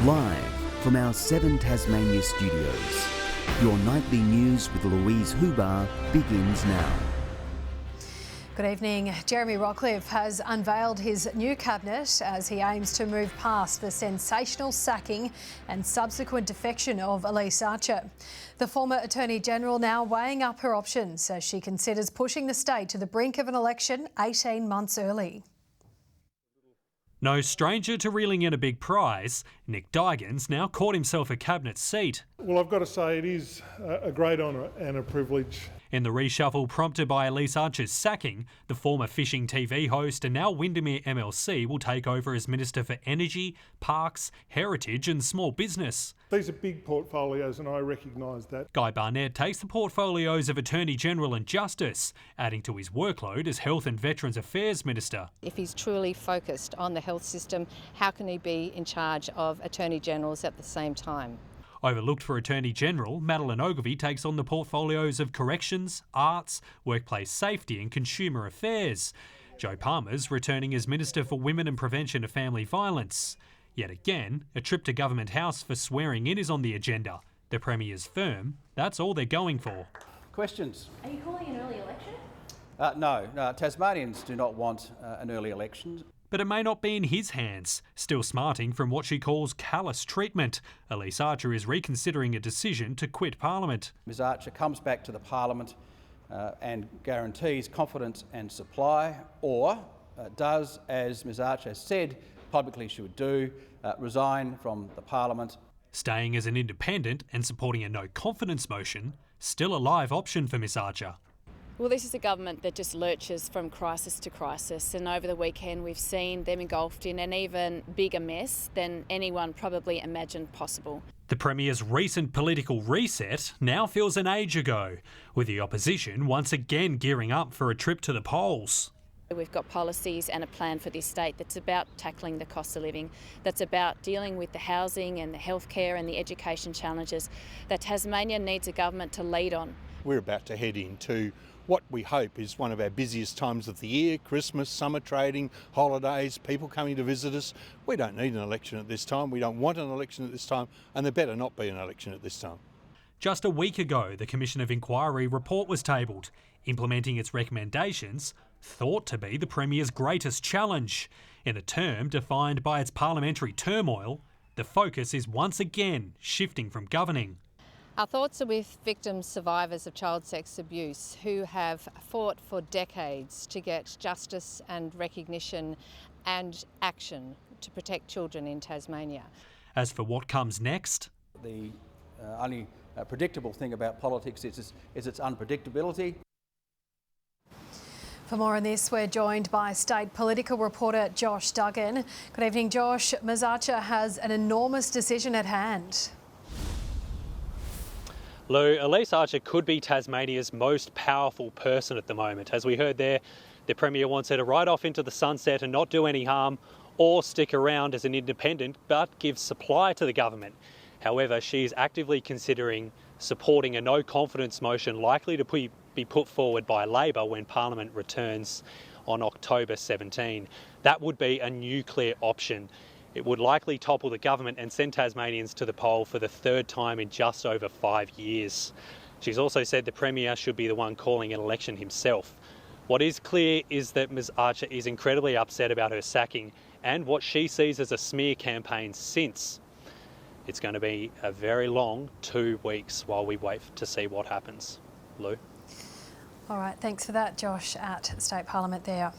Live from our 7 Tasmania studios, your nightly news with Louise Huber begins now. Good evening. Jeremy Rockcliffe has unveiled his new cabinet as he aims to move past the sensational sacking and subsequent defection of Elise Archer. The former Attorney-General now weighing up her options as she considers pushing the state to the brink of an election 18 months early. No stranger to reeling in a big prize, Nick Digans now caught himself a cabinet seat. Well, I've got to say it is a great honour and a privilege. In the reshuffle prompted by Elise Archer's sacking, the former fishing TV host and now Windermere MLC will take over as Minister for Energy, Parks, Heritage and Small Business. These are big portfolios and I recognise that. Guy Barnett takes the portfolios of Attorney-General and Justice, adding to his workload as Health and Veterans Affairs Minister. If he's truly focused on the health system, how can he be in charge of Attorney-Generals at the same time? Overlooked for Attorney-General, Madeleine Ogilvie takes on the portfolios of Corrections, Arts, Workplace Safety and Consumer Affairs. Joe Palmer's returning as Minister for Women and Prevention of Family Violence. Yet again, a trip to Government House for swearing in is on the agenda. The Premier's firm, that's all they're going for. Questions? Are you calling an early election? No, Tasmanians do not want an early election. But it may not be in his hands. Still smarting from what she calls callous treatment, Elise Archer is reconsidering a decision to quit Parliament. Ms Archer comes back to the Parliament and guarantees confidence and supply, or does, as Ms Archer said publicly she would do, resign from the Parliament. Staying as an independent and supporting a no-confidence motion, still a live option for Ms Archer. Well, this is a government that just lurches from crisis to crisis, and over the weekend we've seen them engulfed in an even bigger mess than anyone probably imagined possible. The Premier's recent political reset now feels an age ago, with the opposition once again gearing up for a trip to the polls. We've got policies and a plan for this state that's about tackling the cost of living, that's about dealing with the housing and the healthcare and the education challenges that Tasmania needs a government to lead on. We're about to head into what we hope is one of our busiest times of the year: Christmas, summer trading, holidays, people coming to visit us. We don't need an election at this time. We don't want an election at this time, and there better not be an election at this time. Just a week ago, the Commission of Inquiry report was tabled, implementing its recommendations, thought to be the Premier's greatest challenge. In a term defined by its parliamentary turmoil, the focus is once again shifting from governing. Our thoughts are with victims, survivors of child sex abuse who have fought for decades to get justice and recognition and action to protect children in Tasmania. As for what comes next, The only predictable thing about politics is its unpredictability. For more on this, we're joined by state political reporter Josh Duggan. Good evening, Josh. Ms Archer has an enormous decision at hand. Lou, Elise Archer could be Tasmania's most powerful person at the moment. As we heard there, the Premier wants her to ride off into the sunset and not do any harm, or stick around as an independent but give supply to the government. However, she's actively considering supporting a no-confidence motion likely to be put forward by Labor when Parliament returns on October 17. That would be a nuclear option. It would likely topple the government and send Tasmanians to the poll for the third time in just over 5 years. She's also said the Premier should be the one calling an election himself. What is clear is that Ms Archer is incredibly upset about her sacking and what she sees as a smear campaign since. It's going to be a very long 2 weeks while we wait to see what happens. Lou? All right, thanks for that, Josh, at State Parliament there.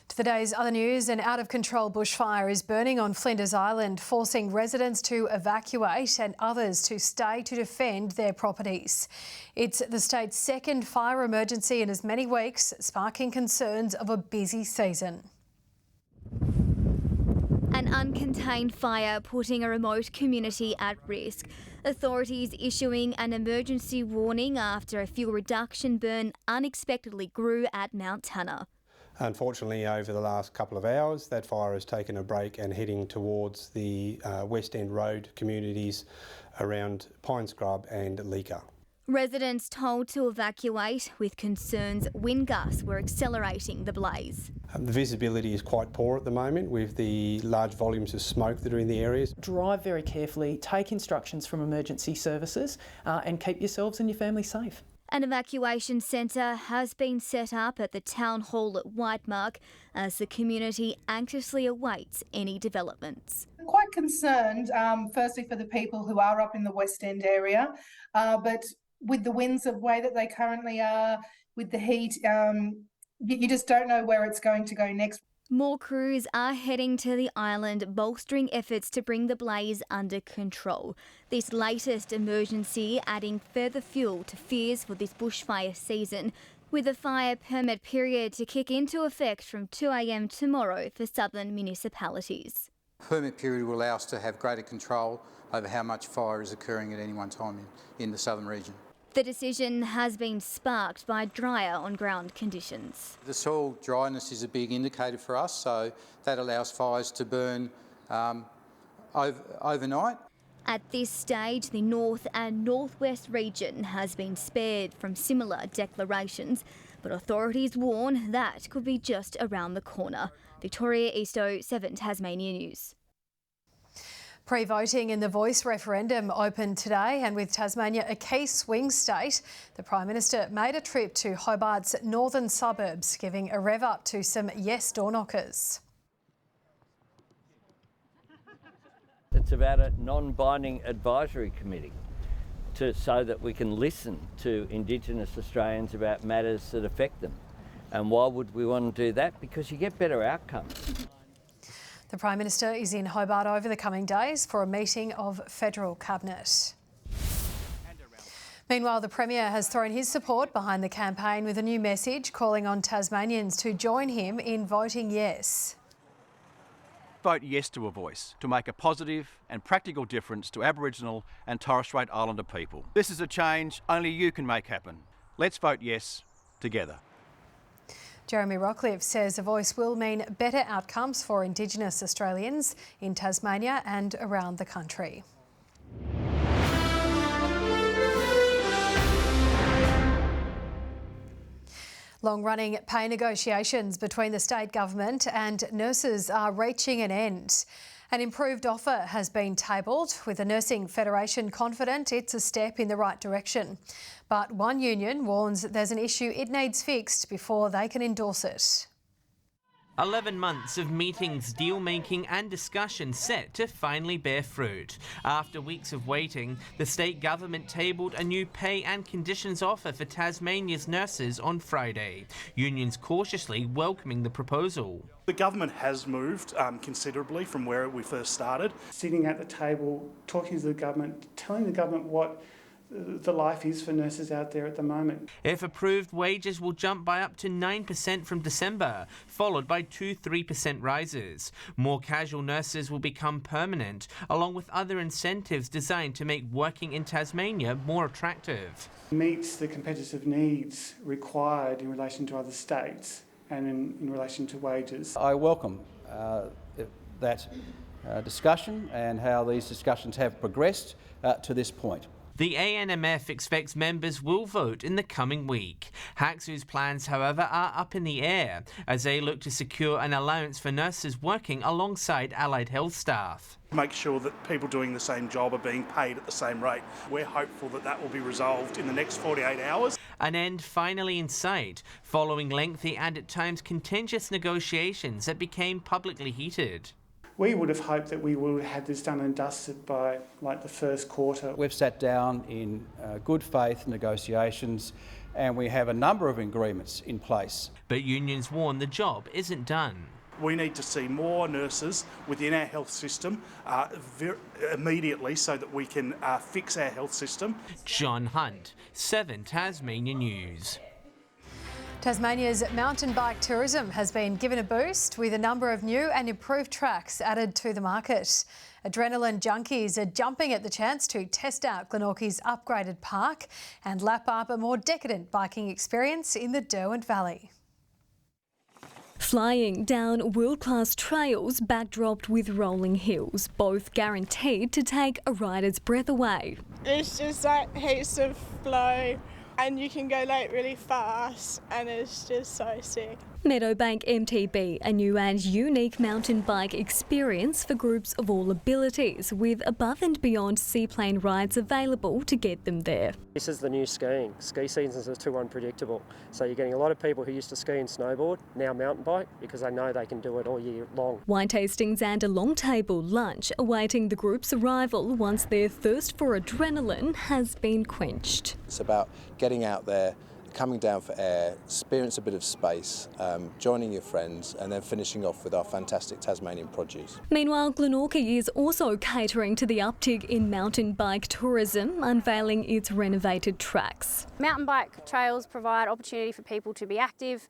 To the day's other news, an out-of-control bushfire is burning on Flinders Island, forcing residents to evacuate and others to stay to defend their properties. It's the state's second fire emergency in as many weeks, sparking concerns of a busy season. An uncontained fire putting a remote community at risk. Authorities issuing an emergency warning after a fuel reduction burn unexpectedly grew at Mount Tanner. Unfortunately, over the last couple of hours, that fire has taken a break and heading towards the West End Road communities around Pine Scrub and Leaker. Residents told to evacuate with concerns wind gusts were accelerating the blaze. The visibility is quite poor at the moment with the large volumes of smoke that are in the areas. Drive very carefully, take instructions from emergency services and keep yourselves and your family safe. An evacuation centre has been set up at the Town Hall at Whitemark as the community anxiously awaits any developments. Quite concerned, firstly for the people who are up in the West End area, but with the winds of way that they currently are, with the heat, you just don't know where it's going to go next. More crews are heading to the island, bolstering efforts to bring the blaze under control. This latest emergency adding further fuel to fears for this bushfire season, with a fire permit period to kick into effect from 2 a.m. tomorrow for southern municipalities. The permit period will allow us to have greater control over how much fire is occurring at any one time in the southern region. The decision has been sparked by drier on-ground conditions. The soil dryness is a big indicator for us, so that allows fires to burn overnight. At this stage, the north and northwest region has been spared from similar declarations, but authorities warn that could be just around the corner. Victoria Easto, 7 Tasmania News. Pre-voting in the Voice referendum opened today, and with Tasmania a key swing state, the Prime Minister made a trip to Hobart's northern suburbs, giving a rev up to some yes door knockers. It's about a non-binding advisory committee so that we can listen to Indigenous Australians about matters that affect them. And why would we want to do that? Because you get better outcomes. The Prime Minister is in Hobart over the coming days for a meeting of Federal Cabinet. Meanwhile, the Premier has thrown his support behind the campaign with a new message calling on Tasmanians to join him in voting yes. Vote yes to a voice to make a positive and practical difference to Aboriginal and Torres Strait Islander people. This is a change only you can make happen. Let's vote yes together. Jeremy Rockcliffe says a voice will mean better outcomes for Indigenous Australians in Tasmania and around the country. Long-running pay negotiations between the state government and nurses are reaching an end. An improved offer has been tabled, with the Nursing Federation confident it's a step in the right direction. But one union warns there's an issue it needs fixed before they can endorse it. 11 months of meetings, deal-making and discussion set to finally bear fruit. After weeks of waiting, the state government tabled a new pay and conditions offer for Tasmania's nurses on Friday. Unions cautiously welcoming the proposal. The government has moved considerably from where we first started. Sitting at the table, talking to the government, telling the government what the life is for nurses out there at the moment. If approved, wages will jump by up to 9% from December, followed by 2-3% rises. More casual nurses will become permanent, along with other incentives designed to make working in Tasmania more attractive. Meets the competitive needs required in relation to other states and in relation to wages. I welcome that discussion and how these discussions have progressed to this point. The ANMF expects members will vote in the coming week. HACSU's plans, however, are up in the air as they look to secure an allowance for nurses working alongside allied health staff. Make sure that people doing the same job are being paid at the same rate. We're hopeful that that will be resolved in the next 48 hours. An end finally in sight, following lengthy and at times contentious negotiations that became publicly heated. We would have hoped that we would have had this done and dusted by the first quarter. We've sat down in good faith negotiations and we have a number of agreements in place. But unions warn the job isn't done. We need to see more nurses within our health system immediately so that we can fix our health system. John Hunt, 7 Tasmania News. Tasmania's mountain bike tourism has been given a boost with a number of new and improved tracks added to the market. Adrenaline junkies are jumping at the chance to test out Glenorchy's upgraded park and lap up a more decadent biking experience in the Derwent Valley. Flying down world-class trails backdropped with rolling hills, both guaranteed to take a rider's breath away. It's just like heaps of flow and you can go like really fast and it's just so sick. Meadowbank MTB, a new and unique mountain bike experience for groups of all abilities, with above and beyond seaplane rides available to get them there. This is the new skiing. Ski seasons are too unpredictable. So you're getting a lot of people who used to ski and snowboard, now mountain bike, because they know they can do it all year long. Wine tastings and a long table lunch awaiting the group's arrival once their thirst for adrenaline has been quenched. It's about getting out there, coming down for air, experience a bit of space, joining your friends and then finishing off with our fantastic Tasmanian produce. Meanwhile, Glenorchy is also catering to the uptick in mountain bike tourism, unveiling its renovated tracks. Mountain bike trails provide opportunity for people to be active,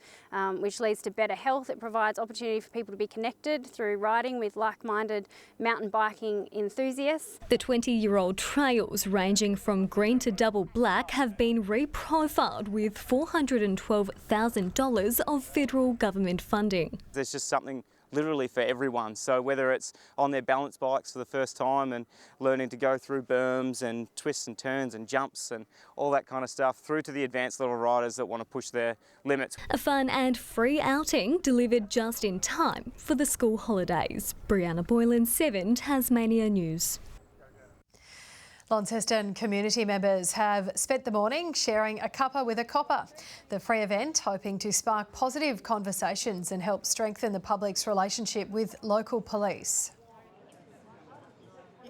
which leads to better health. It provides opportunity for people to be connected through riding with like-minded mountain biking enthusiasts. The 20-year-old trails, ranging from green to double black, have been reprofiled with $412,000 of federal government funding. There's just something literally for everyone. So whether it's on their balance bikes for the first time and learning to go through berms and twists and turns and jumps and all that kind of stuff, through to the advanced level riders that want to push their limits. A fun and free outing delivered just in time for the school holidays. Brianna Boylan, 7 Tasmania News. Launceston community members have spent the morning sharing a cuppa with a copper. The free event hoping to spark positive conversations and help strengthen the public's relationship with local police.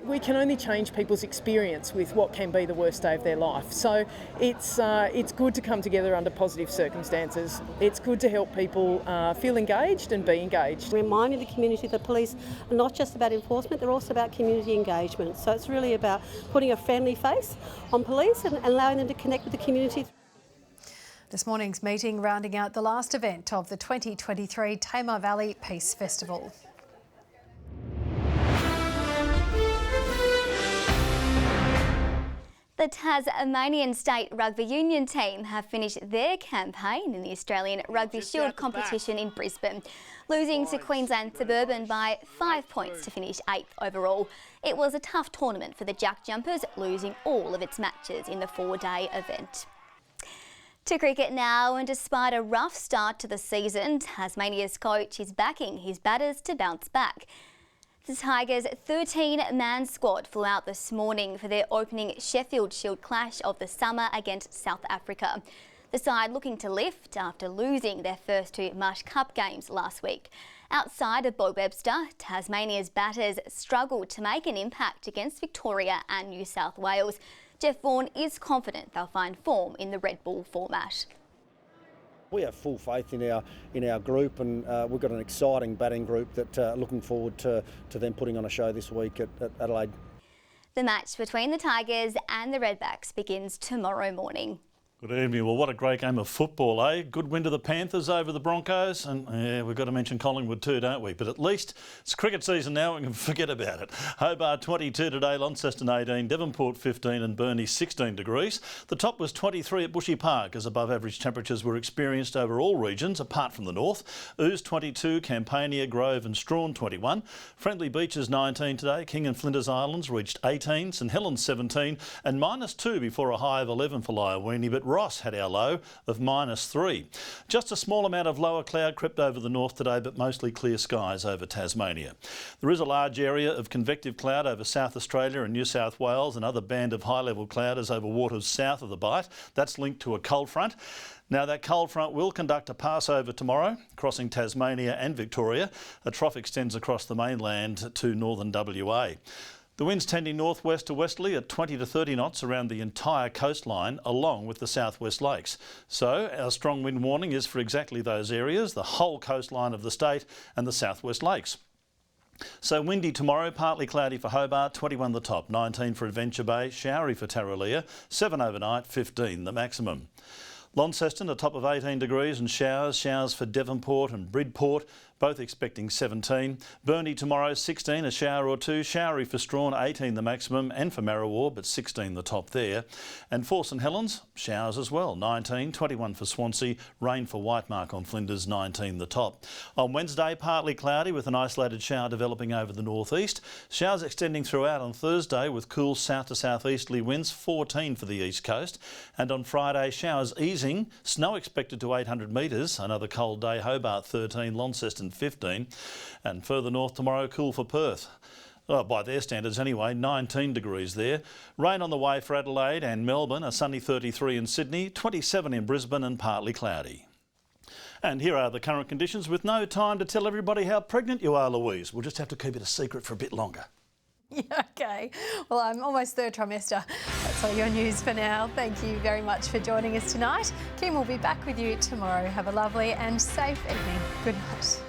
We can only change people's experience with what can be the worst day of their life. So it's good to come together under positive circumstances. It's good to help people feel engaged and be engaged. Reminding the community that police are not just about enforcement, they're also about community engagement. So it's really about putting a friendly face on police and allowing them to connect with the community. This morning's meeting rounding out the last event of the 2023 Tamar Valley Peace Festival. The Tasmanian State Rugby Union team have finished their campaign in the Australian Rugby Shield competition in Brisbane, losing to Queensland Suburban by 5 points to finish 8th overall. It was a tough tournament for the Jack Jumpers, losing all of its matches in the 4-day event. To cricket now, and despite a rough start to the season, Tasmania's coach is backing his batters to bounce back. The Tigers' 13-man squad flew out this morning for their opening Sheffield Shield clash of the summer against South Africa. The side looking to lift after losing their first 2 Marsh Cup games last week. Outside of Bo Webster, Tasmania's batters struggled to make an impact against Victoria and New South Wales. Jeff Vaughan is confident they'll find form in the Red Bull format. We have full faith in our group, and we've got an exciting batting group that looking forward to them putting on a show this week at Adelaide. The match between the Tigers and the Redbacks begins tomorrow morning. Good evening. Well, what a great game of football, eh? Good win to the Panthers over the Broncos. And yeah, we've got to mention Collingwood too, don't we? But at least it's cricket season now, we can forget about it. Hobart 22 today, Launceston 18, Devonport 15 and Burnie 16 degrees. The top was 23 at Bushy Park as above average temperatures were experienced over all regions apart from the north. Ouse 22, Campania, Grove and Strawn 21. Friendly Beaches 19 today, King and Flinders Islands reached 18, St Helens 17 and -2 before a high of 11 for Lyowini. But Ross had our low of -3. Just a small amount of lower cloud crept over the north today, but mostly clear skies over Tasmania. There is a large area of convective cloud over South Australia and New South Wales. Another band of high-level cloud is over waters south of the Bight. That's linked to a cold front. Now, that cold front will conduct a pass-over tomorrow, crossing Tasmania and Victoria. A trough extends across the mainland to northern WA. The wind's tending northwest to westerly at 20 to 30 knots around the entire coastline, along with the southwest lakes. So our strong wind warning is for exactly those areas, the whole coastline of the state and the southwest lakes. So windy tomorrow, partly cloudy for Hobart, 21 the top, 19 for Adventure Bay, showery for Tarraleah, 7 overnight, 15 the maximum. Launceston, a top of 18 degrees and showers for Devonport and Bridport. both expecting 17. Burnie tomorrow 16, a shower or two. Showery for Strawn 18 the maximum, and for Marrawar, but 16 the top there. And for St Helens, showers as well, 19, 21 for Swansea, rain for Whitemark on Flinders, 19 the top. On Wednesday, partly cloudy with an isolated shower developing over the northeast. Showers extending throughout on Thursday with cool south to southeasterly winds, 14 for the east coast. And on Friday, showers easing, snow expected to 800 metres, another cold day, Hobart 13, Launceston 15. And further north tomorrow, cool for Perth. By their standards anyway, 19 degrees there. Rain on the way for Adelaide and Melbourne, a sunny 33 in Sydney, 27 in Brisbane and partly cloudy. And here are the current conditions with no time to tell everybody how pregnant you are, Louise. We'll just have to keep it a secret for a bit longer. Yeah, OK. Well, I'm almost third trimester. That's all your news for now. Thank you very much for joining us tonight. Kim will be back with you tomorrow. Have a lovely and safe evening. Good night.